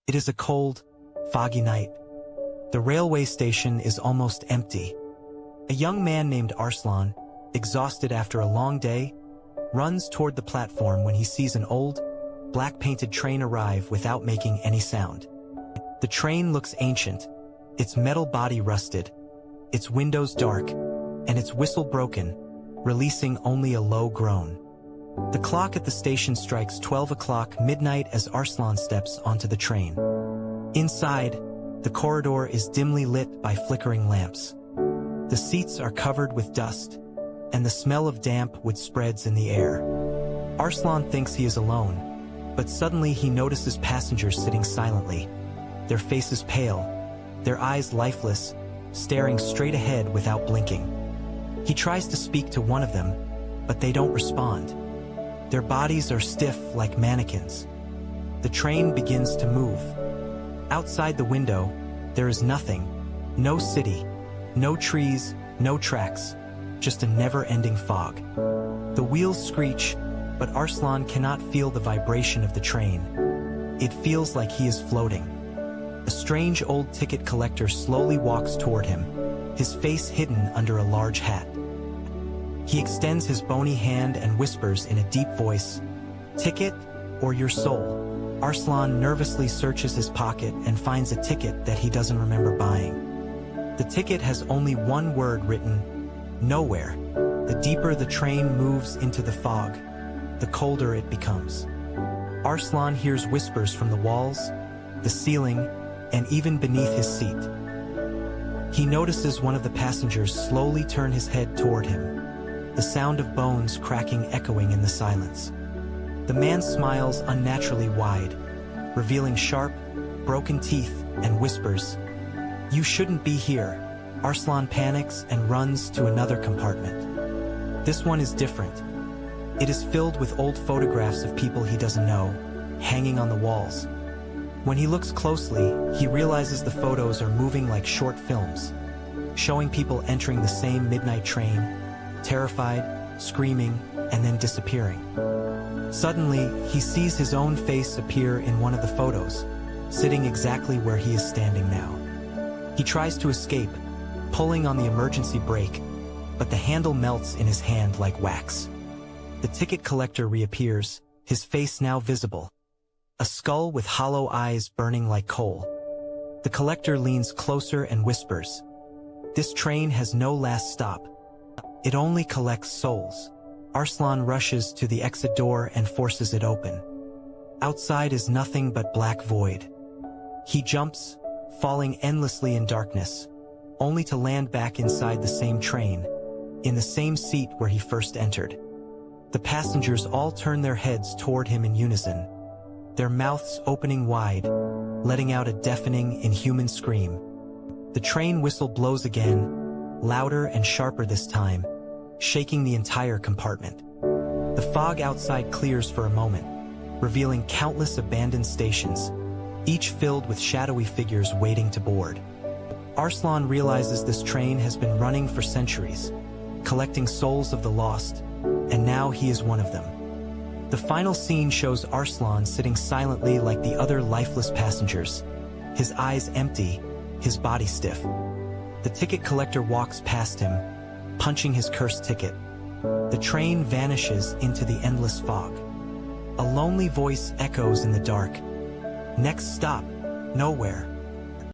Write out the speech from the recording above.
It is a cold, foggy night. The railway station is almost empty. A young man named Arslan, exhausted after a long day, runs toward the platform when he sees an old, black-painted train arrive without making any sound. The train looks ancient, its metal body rusted, its windows dark, and its whistle broken, releasing only a low groan. The clock at the station strikes 12 o'clock midnight as Arslan steps onto the train. Inside, the corridor is dimly lit by flickering lamps. The seats are covered with dust, and the smell of damp wood spreads in the air. Arslan thinks he is alone, but suddenly he notices passengers sitting silently, their faces pale, their eyes lifeless, staring straight ahead without blinking. He tries to speak to one of them, but they don't respond. Their bodies are stiff like mannequins. The train begins to move. Outside the window, there is nothing. No city, no trees, no tracks, just a never-ending fog. The wheels screech, but Arslan cannot feel the vibration of the train. It feels like he is floating. A strange old ticket collector slowly walks toward him, his face hidden under a large hat. He extends his bony hand and whispers in a deep voice, "Ticket or your soul?" Arslan nervously searches his pocket and finds a ticket that he doesn't remember buying. The ticket has only one word written, "Nowhere." The deeper the train moves into the fog, the colder it becomes. Arslan hears whispers from the walls, the ceiling, and even beneath his seat. He notices one of the passengers slowly turn his head toward him, the sound of bones cracking echoing in the silence. The man smiles unnaturally wide, revealing sharp, broken teeth, and whispers, "You shouldn't be here." Arslan panics and runs to another compartment. This one is different. It is filled with old photographs of people he doesn't know, hanging on the walls. When he looks closely, he realizes the photos are moving like short films, showing people entering the same midnight train, terrified, screaming, and then disappearing. Suddenly, he sees his own face appear in one of the photos, sitting exactly where he is standing now. He tries to escape, pulling on the emergency brake, but the handle melts in his hand like wax. The ticket collector reappears, his face now visible, a skull with hollow eyes burning like coal. The collector leans closer and whispers, "This train has no last stop. It only collects souls." Arslan rushes to the exit door and forces it open. Outside is nothing but black void. He jumps, falling endlessly in darkness, only to land back inside the same train, in the same seat where he first entered. The passengers all turn their heads toward him in unison, their mouths opening wide, letting out a deafening, inhuman scream. The train whistle blows again, louder and sharper this time, shaking the entire compartment. The fog outside clears for a moment, revealing countless abandoned stations, each filled with shadowy figures waiting to board. Arslan realizes this train has been running for centuries, collecting souls of the lost, and now he is one of them. The final scene shows Arslan sitting silently like the other lifeless passengers, his eyes empty, his body stiff. The ticket collector walks past him, punching his cursed ticket. The train vanishes into the endless fog. A lonely voice echoes in the dark. "Next stop, nowhere."